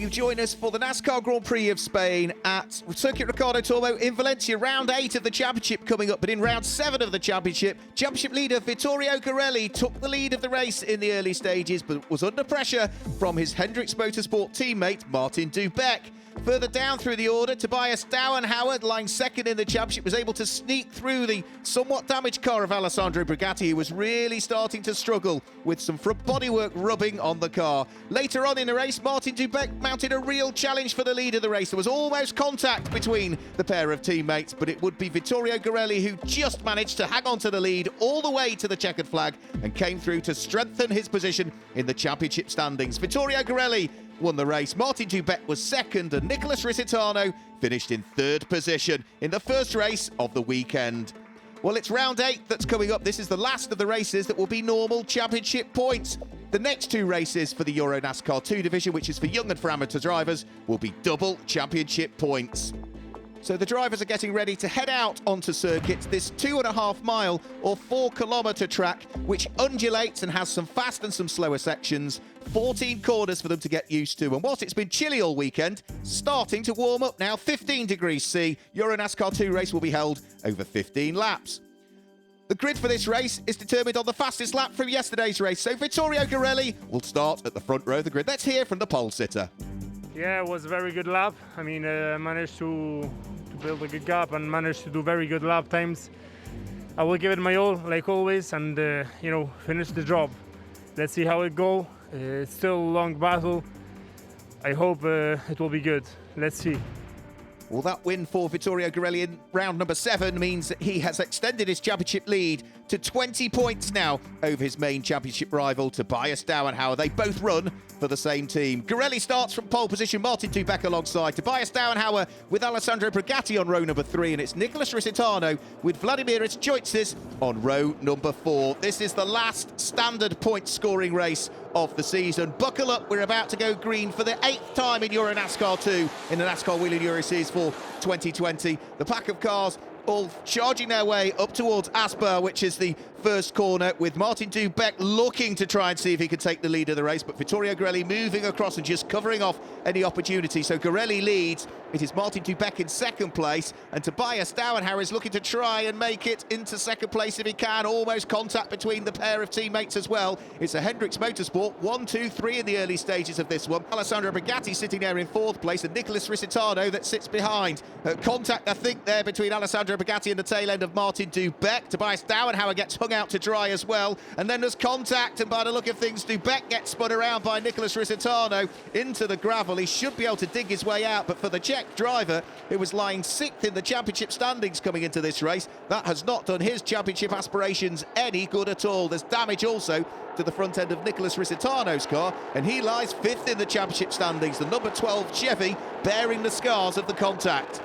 you join us for the NASCAR Grand Prix of Spain at Circuit Ricardo Tormo in Valencia. Round 8 of the championship coming up, but in round 7 of the championship leader Vittorio Garelli took the lead of the race in the early stages, but was under pressure from his Hendricks Motorsport teammate Martin Dubeck. Further down through the order, Tobias Dauenhauer, lying second in the championship, was able to sneak through the somewhat damaged car of Alessandro Brigatti, who was really starting to struggle with some front bodywork rubbing on the car. Later on in the race, Martin Dubeck mounted a real challenge for the lead of the race. There was almost contact between the pair of teammates, but it would be Vittorio Garelli who just managed to hang on to the lead all the way to the checkered flag and came through to strengthen his position in the championship standings. Vittorio Garelli won the race. Martin Dubeck was second, and Nicholas Risitano finished in third position in the first race of the weekend. Well, it's round 8 that's coming up. This is the last of the races that will be normal championship points. The next 2 races for the EuroNASCAR 2 division, which is for young and for amateur drivers, will be double championship points. So the drivers are getting ready to head out onto circuit, this 2.5 mile or 4 kilometre track, which undulates and has some fast and some slower sections. 14 corners for them to get used to. And whilst it's been chilly all weekend, starting to warm up now, 15 degrees C. EuroNASCAR 2 race will be held over 15 laps. The grid for this race is determined on the fastest lap from yesterday's race. So Vittorio Garelli will start at the front row of the grid. Let's hear from the pole sitter. Yeah, it was a very good lap. I mean, managed to build a good gap and managed to do very good lap times. I will give it my all, like always, and finish the job. Let's see how it goes. It's still a long battle. I hope it will be good. Let's see. Well, that win for Vittorio Garelli in round number 7 means that he has extended his championship lead to 20 points now over his main championship rival, Tobias Dauenhauer. They both run for the same team. Garelli starts from pole position, Martin Dubeck alongside. Tobias Dauenhauer with Alessandro Brigatti on row number 3, and it's Nicholas Risitano with Vladimir Choitzis on row number 4. This is the last standard point scoring race of the season. Buckle up, we're about to go green for the 8th time in EuroNASCAR 2 in the NASCAR Wheel Euro Series for 2020. The pack of cars all charging their way up towards Asper, which is the first corner, with Martin Dubeck looking to try and see if he could take the lead of the race, but Vittorio Garelli moving across and just covering off any opportunity. So Garelli leads. It is Martin Dubeck in second place, and Tobias Dauenhauer is looking to try and make it into second place if he can. Almost contact between the pair of teammates as well. It's a Hendricks Motorsport 1, 2, 3 in the early stages of this one. Alessandro Brigatti sitting there in 4th place, and Nicholas Risitano that sits behind. Contact, I think, there between Alessandro Brigatti and the tail end of Martin Dubeck. Tobias Dauenhauer gets hung out to dry as well, and then there's contact, and by the look of things, Dubeck gets spun around by Nicholas Risitano into the gravel. He should be able to dig his way out, but for the Czech driver, who was lying 6th in the championship standings coming into this race, that has not done his championship aspirations any good at all. There's damage also to the front end of Nicholas Risitano's car, and he lies 5th in the championship standings, the number 12 Chevy bearing the scars of the contact.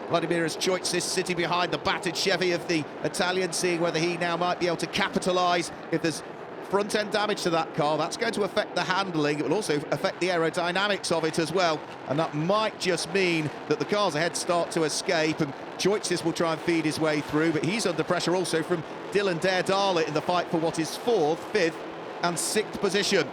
Vladimir Choitzis sitting behind the battered Chevy of the Italian, seeing whether he now might be able to capitalise if there's front-end damage to that car. That's going to affect the handling. It will also affect the aerodynamics of it as well, and that might just mean that the cars ahead start to escape, and Choitzis will try and feed his way through, but he's under pressure also from Dylan Daredala in the fight for what is 4th, 5th and 6th position.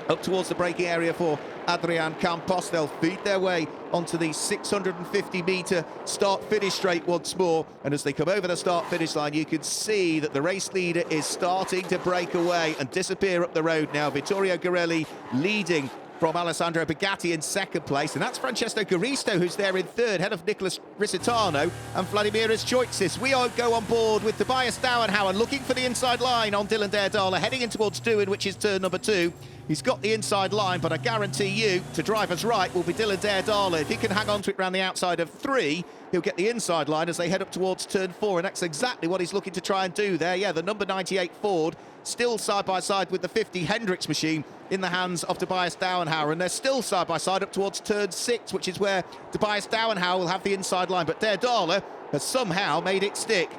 Up towards the braking area for Adrian Campos. They'll feed their way onto the 650-metre start-finish straight once more, and as they come over the start-finish line, you can see that the race leader is starting to break away and disappear up the road now. Vittorio Garelli leading from Alessandro Brigatti in 2nd place, and that's Francesco Garisto who's there in 3rd, ahead of Nicholas Risitano and Vladimir Choitzis. We all go on board with Tobias Dauenhauer looking for the inside line on Dylan Daredala, heading in towards Doohan, which is turn number 2. He's got the inside line, but I guarantee you, to driver's right will be Dylan Daredala. If he can hang on to it around the outside of 3, he'll get the inside line as they head up towards turn 4, and that's exactly what he's looking to try and do there. Yeah, the number 98 Ford still side by side with the 50 Hendricks machine in the hands of Tobias Dauenhauer, and they're still side by side up towards turn 6, which is where Tobias Dauenhauer will have the inside line, but Daredala has somehow made it stick.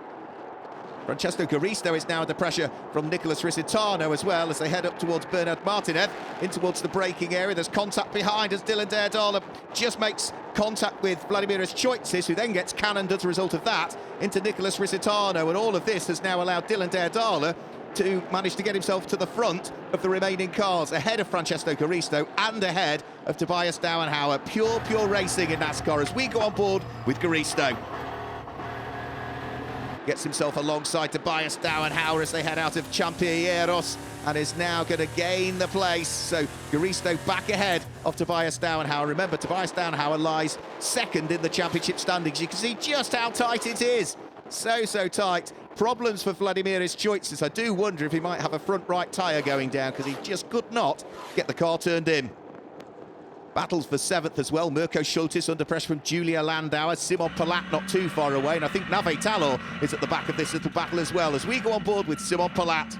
Francesco Garisto is now under pressure from Nicholas Risitano as well as they head up towards Bernard Martinez, in towards the braking area. There's contact behind as Dylan Daredala just makes contact with Vladimir Choitzis, who then gets cannoned as a result of that into Nicholas Risitano, and all of this has now allowed Dylan Daredala to manage to get himself to the front of the remaining cars, ahead of Francesco Garisto and ahead of Tobias Dauenhauer. Pure racing in NASCAR as we go on board with Garisto. Gets himself alongside Tobias Dauenhauer as they head out of Champilleros and is now going to gain the place. So Garisto back ahead of Tobias Dauenhauer. Remember, Tobias Dauenhauer lies second in the championship standings. You can see just how tight it is. So tight. Problems for Vladimiris Choitzes. I do wonder if he might have a front right tyre going down because he just could not get the car turned in. Battles for 7th as well. Mirko Schultis under pressure from Julia Landauer. Simon Palat not too far away. And I think Nave Talor is at the back of this little battle as well as we go on board with Simon Palat.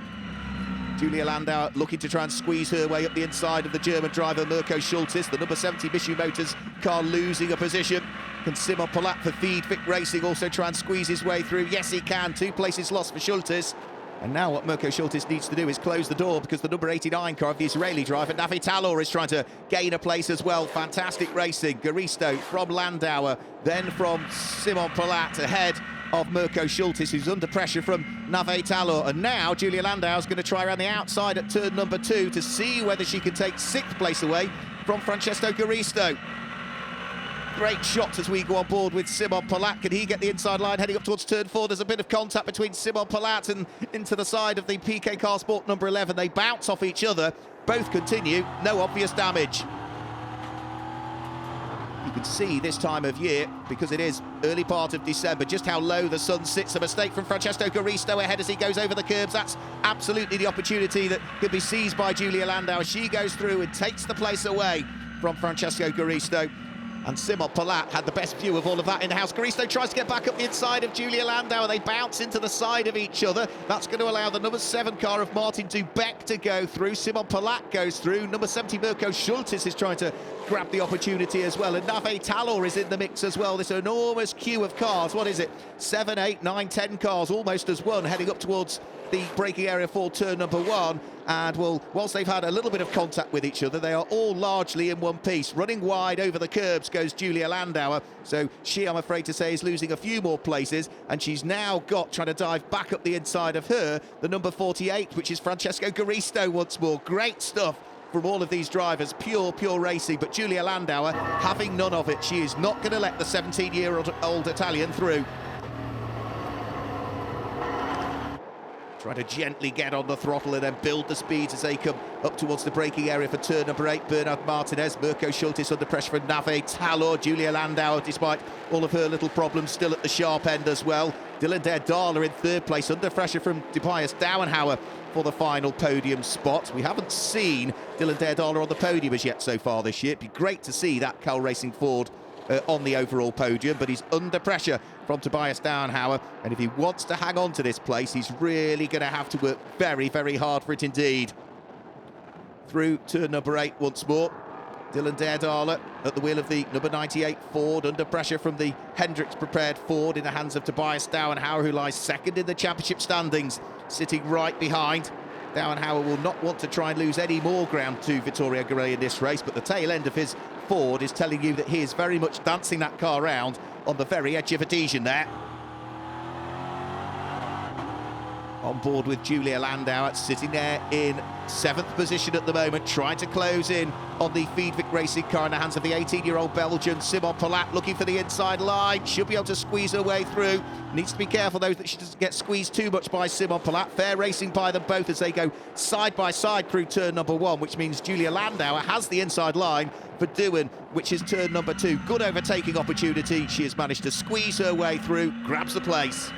Julia Landauer looking to try and squeeze her way up the inside of the German driver Mirko Schultis. The number 70 Mitsubishi Motors car losing a position. Can Simon Palat for Feed Vic Racing also try and squeeze his way through? Yes, he can. 2 places lost for Schultis. And now what Mirko Schultis needs to do is close the door because the number 89 car of the Israeli driver, Nave Talor, is trying to gain a place as well. Fantastic racing. Garisto from Landauer, then from Simon Palat ahead of Mirko Schultis, who's under pressure from Nave Talor. And now Julia Landauer is going to try around the outside at turn number 2 to see whether she can take 6th place away from Francesco Garisto. Great shots as we go on board with Simon Palat. Can he get the inside line heading up towards turn 4? There's a bit of contact between Simon Palat and into the side of the PK Car Sport number 11. They bounce off each other. Both continue. No obvious damage. You can see this time of year, because it is early part of December, just how low the sun sits. A mistake from Francesco Garisto ahead as he goes over the curbs. That's absolutely the opportunity that could be seized by Julia Landauer. She goes through and takes the place away from Francesco Garisto. And Simon Palat had the best view of all of that in-house. Garisto tries to get back up the inside of Julia Landauer. They bounce into the side of each other. That's going to allow the number 7 car of Martin Dubeck to go through. Simon Palat goes through. Number 70 Mirko Schultis is trying to grab the opportunity as well. And Nave Talor is in the mix as well. This enormous queue of cars. What is it? 7, 8, 9, 10 cars, almost as one, heading up towards the braking area for turn number 1. And well, whilst they've had a little bit of contact with each other, they are all largely in one piece. Running wide over the curbs goes Julia Landauer. So she, I'm afraid to say, is losing a few more places. And she's now got, trying to dive back up the inside of her, the number 48, which is Francesco Garisto once more. Great stuff from all of these drivers. Pure racing. But Julia Landauer having none of it. She is not going to let the 17-year-old Italian through. Trying to gently get on the throttle and then build the speeds as they come up towards the braking area for turn number 8. Bernard Martinez, Mirko Schultis under pressure for Nave Talor. Julia Landauer, despite all of her little problems, still at the sharp end as well. Dylan Derdala in 3rd place, under pressure from Tobias Dauenhauer for the final podium spot. We haven't seen Dylan Derdala on the podium as yet so far this year. It'd be great to see that Cal Racing Ford on the overall podium, but he's under pressure from Tobias Dauenhauer, and if he wants to hang on to this place, he's really going to have to work very hard for it indeed. Through turn number 8 once more. Dylan Derdala at the wheel of the number 98 Ford, under pressure from the Hendricks prepared Ford in the hands of Tobias Dauenhauer, who lies 2nd in the championship standings, sitting right behind. Dauenhauer will not want to try and lose any more ground to Vittorio Garelli in this race, but the tail end of his Ford is telling you that he is very much dancing that car around on the very edge of adhesion there. On board with Julia Landauer, sitting there in 7th position at the moment, trying to close in on the Feed Vic Racing car in the hands of the 18-year-old Belgian Simon Palat, looking for the inside line. She'll be able to squeeze her way through. Needs to be careful, though, that she doesn't get squeezed too much by Simon Palat. Fair racing by them both as they go side by side through turn number 1, which means Julia Landauer has the inside line for Dewan, which is turn number 2. Good overtaking opportunity. She has managed to squeeze her way through, grabs the place.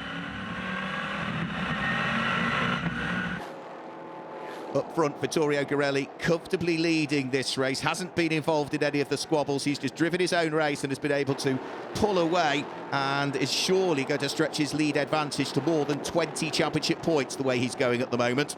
Up front, Vittorio Garelli comfortably leading this race. Hasn't been involved in any of the squabbles. He's just driven his own race and has been able to pull away and is surely going to stretch his lead advantage to more than 20 championship points the way he's going at the moment.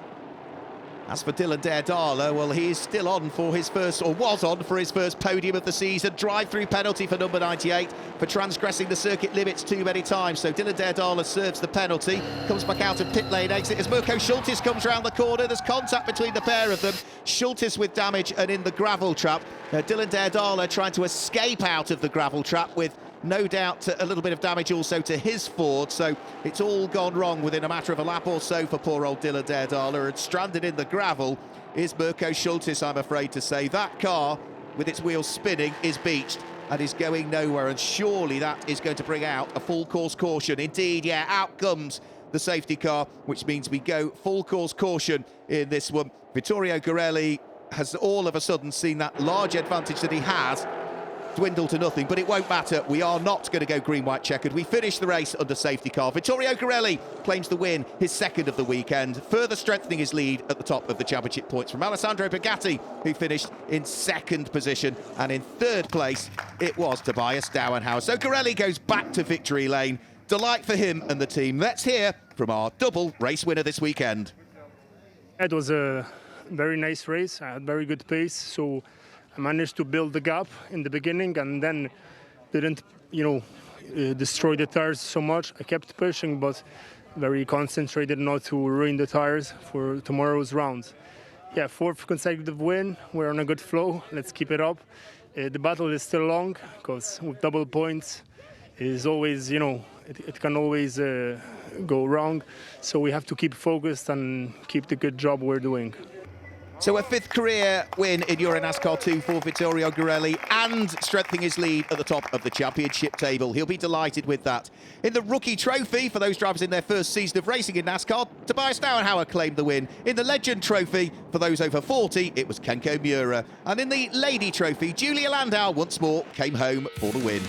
As for Dylan Derdala, well, he is still on for his first, or was on for his first podium of the season. Drive-through penalty for number 98 for transgressing the circuit limits too many times. So Dylan Derdala serves the penalty, comes back out of pit lane exit as Mirko Schultis comes round the corner. There's contact between the pair of them. Schultis with damage and in the gravel trap. Dylan Derdala trying to escape out of the gravel trap with No doubt a little bit of damage also to his Ford, so it's all gone wrong within a matter of a lap or so for poor old Dylan Daredala, and stranded in the gravel is Mirko Schultis, I'm afraid to say. That car, with its wheels spinning, is beached and is going nowhere, and surely that is going to bring out a full course caution. Indeed, yeah, out comes the safety car, which means we go full course caution in this one. Vittorio Garelli has all of a sudden seen that large advantage that he has dwindle to nothing, but it won't matter. We are not going to go green, white, checkered. We finish the race under safety car. Vittorio Garelli claims the win, his second of the weekend, further strengthening his lead at the top of the championship points from Alessandro Bugatti, who finished in second position, and in third place it was Tobias Dauenhauer. So Garelli goes back to victory lane. Delight for him and the team. Let's hear from our double race winner this weekend. It was a very nice race. I had very good pace, so I managed to build the gap in the beginning and then didn't, destroy the tires so much. I kept pushing, but very concentrated not to ruin the tires for tomorrow's rounds. Yeah, fourth consecutive win. We're on a good flow. Let's keep it up. The battle is still long because with double points is always, it can always go wrong. So we have to keep focused and keep the good job we're doing. So a fifth career win in EuroNASCAR 2 for Vittorio Garelli, and strengthening his lead at the top of the championship table. He'll be delighted with that. In the rookie trophy, for those drivers in their first season of racing in NASCAR, Tobias Dauenhauer claimed the win. In the legend trophy, for those over 40, it was Kenko Miura. And in the lady trophy, Julia Landau once more came home for the win.